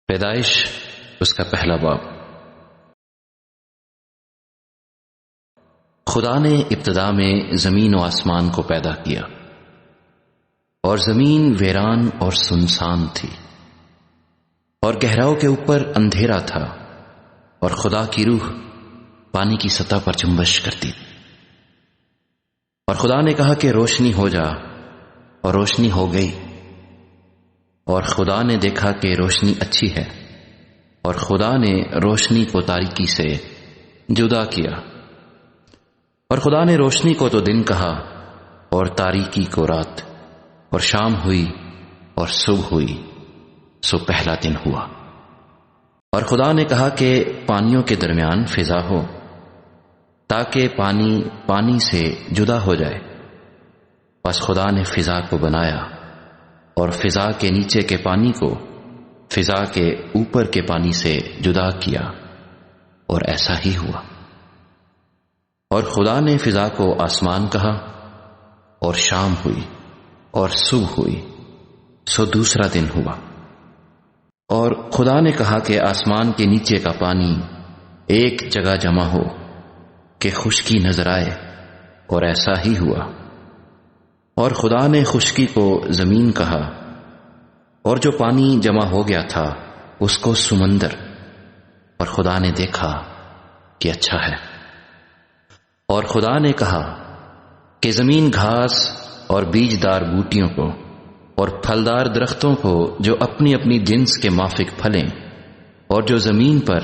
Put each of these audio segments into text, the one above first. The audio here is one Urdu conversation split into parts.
پیدائش اس کا پہلا باب۔ خدا نے ابتدا میں زمین و آسمان کو پیدا کیا، اور زمین ویران اور سنسان تھی، اور گہراؤں کے اوپر اندھیرا تھا، اور خدا کی روح پانی کی سطح پر جنبش کرتی۔ اور خدا نے کہا کہ روشنی ہو جا، اور روشنی ہو گئی۔ اور خدا نے دیکھا کہ روشنی اچھی ہے، اور خدا نے روشنی کو تاریکی سے جدا کیا۔ اور خدا نے روشنی کو تو دن کہا، اور تاریکی کو رات، اور شام ہوئی اور صبح ہوئی، سو پہلا دن ہوا۔ اور خدا نے کہا کہ پانیوں کے درمیان فضا ہو، تاکہ پانی پانی سے جدا ہو جائے۔ بس خدا نے فضا کو بنایا، اور فضا کے نیچے کے پانی کو فضا کے اوپر کے پانی سے جدا کیا، اور ایسا ہی ہوا۔ اور خدا نے فضا کو آسمان کہا، اور شام ہوئی اور صبح ہوئی، سو دوسرا دن ہوا۔ اور خدا نے کہا کہ آسمان کے نیچے کا پانی ایک جگہ جمع ہو کہ خشکی نظر آئے، اور ایسا ہی ہوا۔ اور خدا نے خشکی کو زمین کہا، اور جو پانی جمع ہو گیا تھا اس کو سمندر۔ اور خدا نے دیکھا کہ اچھا ہے۔ اور خدا نے کہا کہ زمین گھاس اور بیجدار بوٹیوں کو اور پھلدار درختوں کو جو اپنی اپنی جنس کے مافک پھلیں، اور جو زمین پر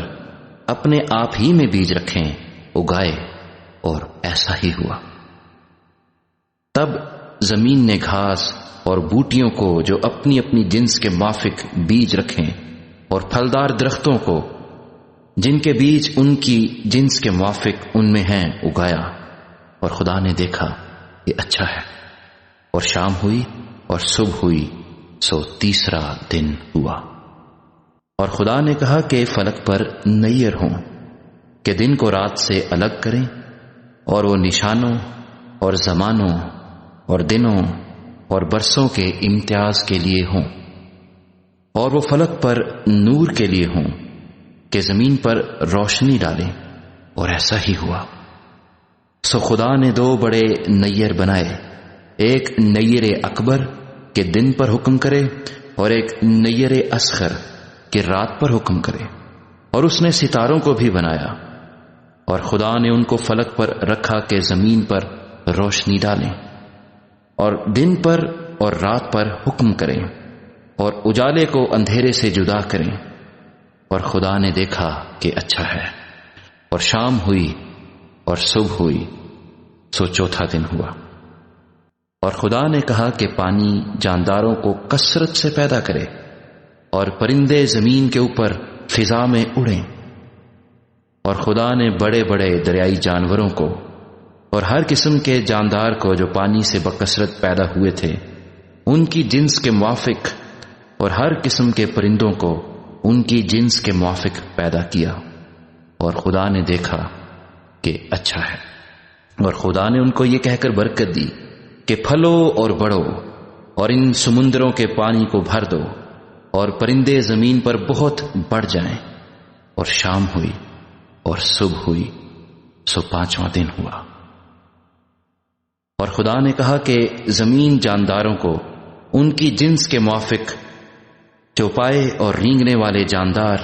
اپنے آپ ہی میں بیج رکھیں، اگائے، اور ایسا ہی ہوا۔ تب زمین نے گھاس اور بوٹیوں کو جو اپنی اپنی جنس کے مافک بیج رکھیں، اور پھلدار درختوں کو جن کے بیج ان کی جنس کے موافق ان میں ہیں، اگایا۔ اور خدا نے دیکھا یہ اچھا ہے۔ اور شام ہوئی اور صبح ہوئی، سو تیسرا دن ہوا۔ اور خدا نے کہا کہ فلک پر نیر ہوں کہ دن کو رات سے الگ کریں، اور وہ نشانوں اور زمانوں اور دنوں اور برسوں کے امتیاز کے لیے ہوں، اور وہ فلک پر نور کے لیے ہوں کہ زمین پر روشنی ڈالیں، اور ایسا ہی ہوا۔ سو خدا نے دو بڑے نیر بنائے، ایک نیر اکبر کہ دن پر حکم کرے، اور ایک نیر اصغر کہ رات پر حکم کرے۔ اور اس نے ستاروں کو بھی بنایا، اور خدا نے ان کو فلک پر رکھا کہ زمین پر روشنی ڈالیں، اور دن پر اور رات پر حکم کریں، اور اجالے کو اندھیرے سے جدا کریں۔ اور خدا نے دیکھا کہ اچھا ہے۔ اور شام ہوئی اور صبح ہوئی، سو چوتھا دن ہوا۔ اور خدا نے کہا کہ پانی جانداروں کو کثرت سے پیدا کرے، اور پرندے زمین کے اوپر فضا میں اڑیں۔ اور خدا نے بڑے بڑے دریائی جانوروں کو اور ہر قسم کے جاندار کو جو پانی سے بکثرت پیدا ہوئے تھے، ان کی جنس کے موافق، اور ہر قسم کے پرندوں کو ان کی جنس کے موافق پیدا کیا۔ اور خدا نے دیکھا کہ اچھا ہے۔ اور خدا نے ان کو یہ کہہ کر برکت دی کہ پھلو اور بڑھو، اور ان سمندروں کے پانی کو بھر دو، اور پرندے زمین پر بہت بڑھ جائیں۔ اور شام ہوئی اور صبح ہوئی، سو پانچواں دن ہوا۔ اور خدا نے کہا کہ زمین جانداروں کو ان کی جنس کے موافق، چوپائے اور رینگنے والے جاندار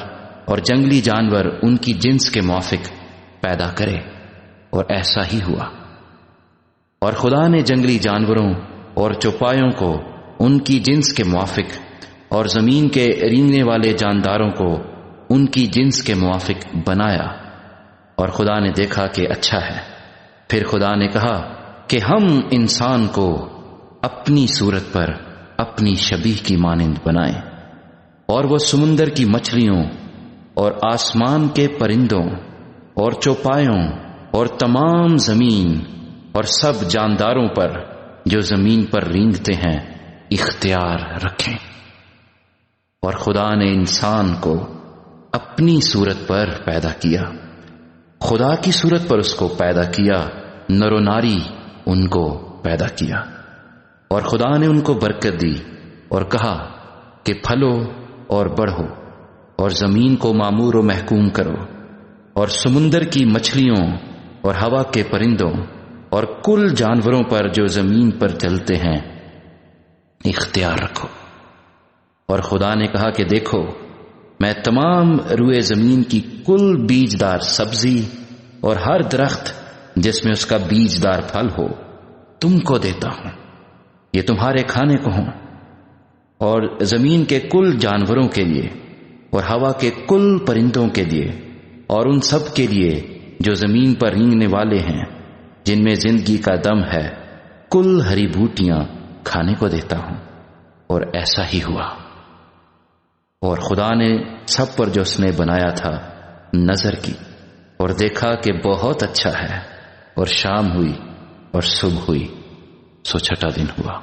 اور جنگلی جانور ان کی جنس کے موافق پیدا کرے، اور ایسا ہی ہوا۔ اور خدا نے جنگلی جانوروں اور چوپایوں کو ان کی جنس کے موافق، اور زمین کے رینگنے والے جانداروں کو ان کی جنس کے موافق بنایا۔ اور خدا نے دیکھا کہ اچھا ہے۔ پھر خدا نے کہا کہ ہم انسان کو اپنی صورت پر اپنی شبیہ کی مانند بنائیں، اور وہ سمندر کی مچھلیوں اور آسمان کے پرندوں اور چوپایوں اور تمام زمین اور سب جانداروں پر جو زمین پر رینگتے ہیں اختیار رکھیں۔ اور خدا نے انسان کو اپنی صورت پر پیدا کیا، خدا کی صورت پر اس کو پیدا کیا، نر و ناری ان کو پیدا کیا۔ اور خدا نے ان کو برکت دی اور کہا کہ پھلو اور بڑھو اور زمین کو معمور و محکوم کرو، اور سمندر کی مچھلیوں اور ہوا کے پرندوں اور کل جانوروں پر جو زمین پر چلتے ہیں اختیار رکھو۔ اور خدا نے کہا کہ دیکھو، میں تمام روئے زمین کی کل بیجدار سبزی اور ہر درخت جس میں اس کا بیجدار پھل ہو تم کو دیتا ہوں، یہ تمہارے کھانے کو ہوں، اور زمین کے کل جانوروں کے لیے اور ہوا کے کل پرندوں کے لیے اور ان سب کے لیے جو زمین پر رینگنے والے ہیں جن میں زندگی کا دم ہے، کل ہری بوٹیاں کھانے کو دیتا ہوں۔ اور ایسا ہی ہوا۔ اور خدا نے سب پر جو اس نے بنایا تھا نظر کی اور دیکھا کہ بہت اچھا ہے، اور شام ہوئی اور صبح ہوئی، سو چھٹا دن ہوا۔